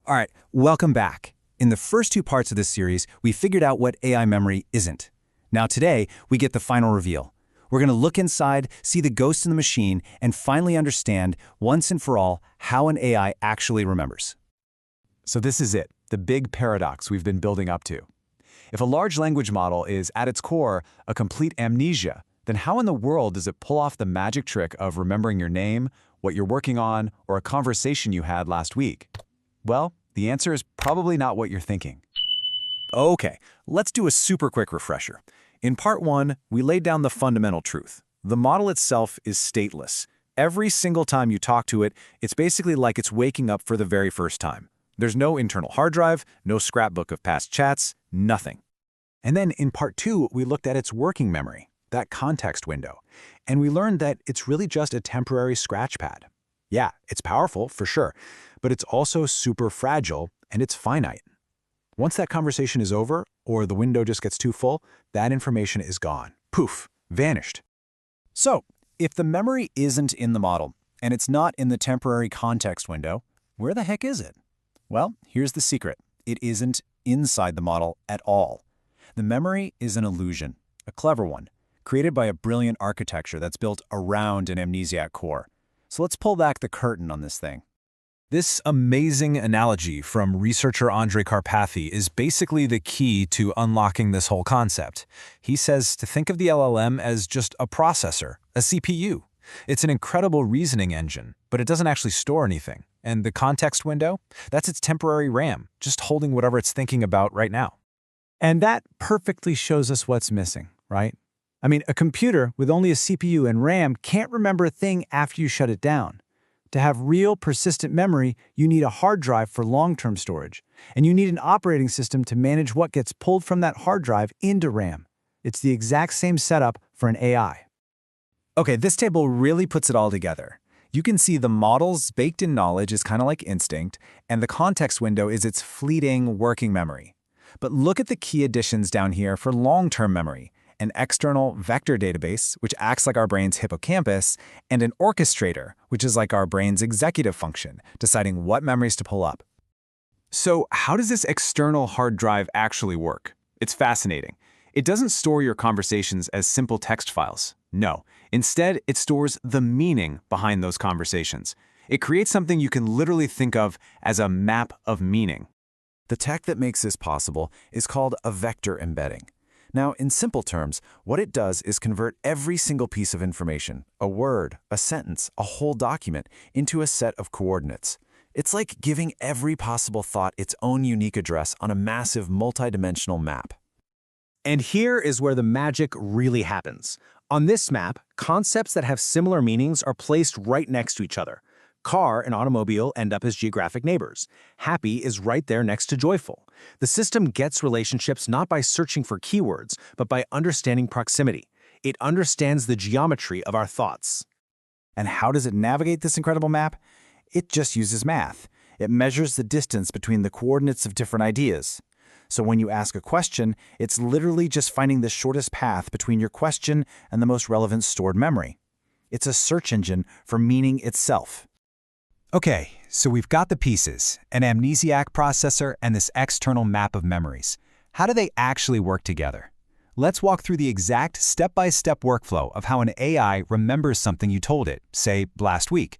All right, welcome back. In the first two parts of this series, we figured out what AI memory isn't. Now today, we get the final reveal. We're going to look inside, see the ghost in the machine, and finally understand, once and for all, how an AI actually remembers. So this is it, the big paradox we've been building up to. If a large language model is, at its core, a complete amnesia, then how in the world does it pull off the magic trick of remembering your name, what you're working on, or a conversation you had last week? Well, the answer is probably not what you're thinking. Okay, let's do a super quick refresher. In part one, we laid down the fundamental truth. The model itself is stateless. Every single time you talk to it, it's basically like it's waking up for the very first time. There's no internal hard drive, no scrapbook of past chats, nothing. And then in part two, we looked at its working memory, that context window, and we learned that it's really just a temporary scratch pad. Yeah, it's powerful, for sure, but it's also super fragile and it's finite. Once that conversation is over, or the window just gets too full, that information is gone. Poof, vanished. So, if the memory isn't in the model, and it's not in the temporary context window, where the heck is it? Well, here's the secret. It isn't inside the model at all. The memory is an illusion, a clever one, created by a brilliant architecture that's built around an amnesiac core. So let's pull back the curtain on this thing. This amazing analogy from researcher Andrej Karpathy is basically the key to unlocking this whole concept. He says to think of the LLM as just a processor, a CPU. It's an incredible reasoning engine, but it doesn't actually store anything. And the context window, that's its temporary RAM, just holding whatever it's thinking about right now. And that perfectly shows us what's missing, right? I mean, a computer with only a CPU and RAM can't remember a thing after you shut it down. To have real, persistent memory, you need a hard drive for long-term storage, and you need an operating system to manage what gets pulled from that hard drive into RAM. It's the exact same setup for an AI. Okay, this table really puts it all together. You can see the model's baked-in knowledge is kind of like instinct, and the context window is its fleeting working memory. But look at the key additions down here for long-term memory: an external vector database, which acts like our brain's hippocampus, and an orchestrator, which is like our brain's executive function, deciding what memories to pull up. So how does this external hard drive actually work? It's fascinating. It doesn't store your conversations as simple text files. No. Instead, it stores the meaning behind those conversations. It creates something you can literally think of as a map of meaning. The tech that makes this possible is called a vector embedding. Now, in simple terms, what it does is convert every single piece of information, a word, a sentence, a whole document, into a set of coordinates. It's like giving every possible thought its own unique address on a massive multidimensional map. And here is where the magic really happens. On this map, concepts that have similar meanings are placed right next to each other. Car and automobile end up as geographic neighbors. Happy is right there next to joyful. The system gets relationships not by searching for keywords, but by understanding proximity. It understands the geometry of our thoughts. And how does it navigate this incredible map? It just uses math. It measures the distance between the coordinates of different ideas. So when you ask a question, it's literally just finding the shortest path between your question and the most relevant stored memory. It's a search engine for meaning itself. Okay, so we've got the pieces, an amnesiac processor and this external map of memories. How do they actually work together? Let's walk through the exact step-by-step workflow of how an AI remembers something you told it, say, last week.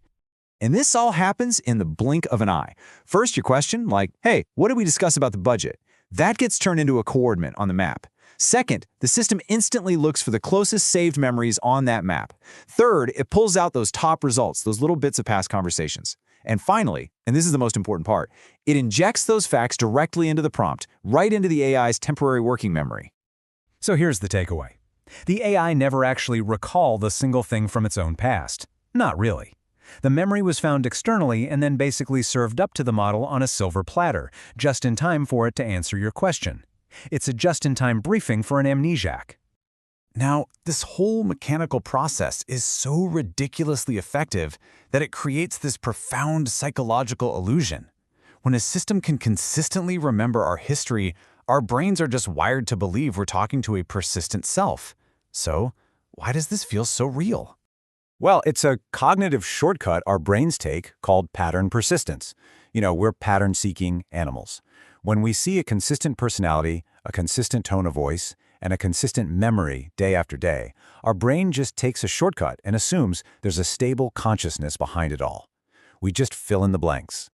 And this all happens in the blink of an eye. First, your question, like, hey, what did we discuss about the budget? That gets turned into a coordinate on the map. Second, the system instantly looks for the closest saved memories on that map. Third, it pulls out those top results, those little bits of past conversations. And finally, and this is the most important part, it injects those facts directly into the prompt, right into the AI's temporary working memory. So here's the takeaway. The AI never actually recalled a single thing from its own past. Not really. The memory was found externally and then basically served up to the model on a silver platter, just in time for it to answer your question. It's a just-in-time briefing for an amnesiac. Now, this whole mechanical process is so ridiculously effective that it creates this profound psychological illusion. When a system can consistently remember our history, our brains are just wired to believe we're talking to a persistent self. So, why does this feel so real? Well, it's a cognitive shortcut our brains take called pattern persistence. We're pattern-seeking animals. When we see a consistent personality, a consistent tone of voice, and a consistent memory day after day, our brain just takes a shortcut and assumes there's a stable consciousness behind it all. We just fill in the blanks.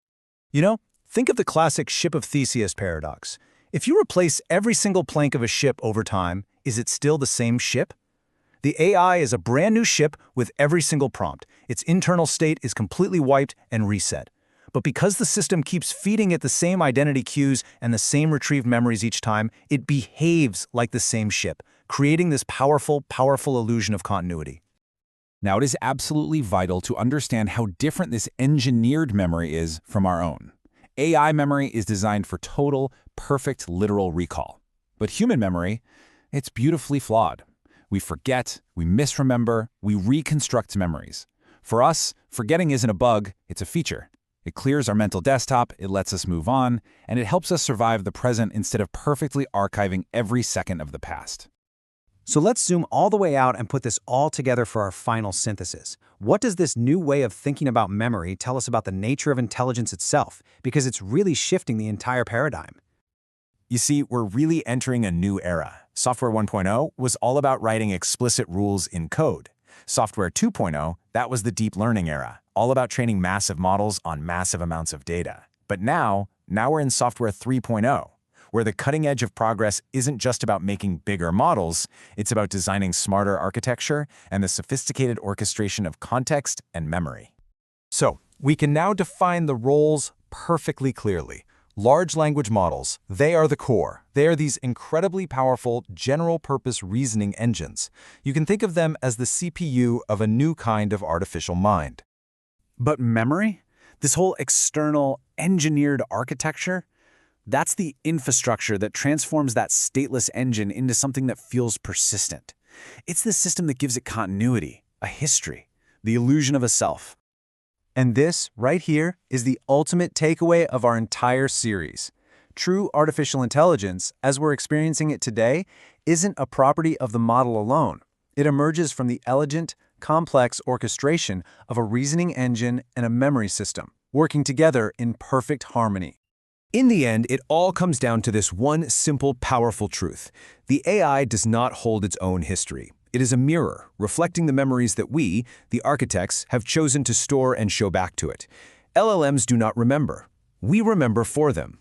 Think of the classic ship of Theseus paradox. If you replace every single plank of a ship over time, is it still the same ship? The AI is a brand new ship with every single prompt. Its internal state is completely wiped and reset. But because the system keeps feeding it the same identity cues and the same retrieved memories each time, it behaves like the same ship, creating this powerful illusion of continuity. Now, it is absolutely vital to understand how different this engineered memory is from our own. AI memory is designed for total, perfect, literal recall. But human memory, it's beautifully flawed. We forget, we misremember, we reconstruct memories. For us, forgetting isn't a bug, it's a feature. It clears our mental desktop, it lets us move on, and it helps us survive the present instead of perfectly archiving every second of the past. So let's zoom all the way out and put this all together for our final synthesis. What does this new way of thinking about memory tell us about the nature of intelligence itself? Because it's really shifting the entire paradigm. You see, we're really entering a new era. Software 1.0 was all about writing explicit rules in code. Software 2.0, that was the deep learning era, all about training massive models on massive amounts of data. But now we're in Software 3.0, where the cutting edge of progress isn't just about making bigger models, it's about designing smarter architecture and the sophisticated orchestration of context and memory. So, we can now define the roles perfectly clearly. Large language models, they are the core. They are these incredibly powerful general-purpose reasoning engines. You can think of them as the CPU of a new kind of artificial mind. But memory? This whole external, engineered architecture? That's the infrastructure that transforms that stateless engine into something that feels persistent. It's the system that gives it continuity, a history, the illusion of a self. And this, right here, is the ultimate takeaway of our entire series. True artificial intelligence, as we're experiencing it today, isn't a property of the model alone. It emerges from the elegant, complex orchestration of a reasoning engine and a memory system, working together in perfect harmony. In the end, it all comes down to this one simple, powerful truth. The AI does not hold its own history. It is a mirror, reflecting the memories that we, the architects, have chosen to store and show back to it. LLMs do not remember. We remember for them.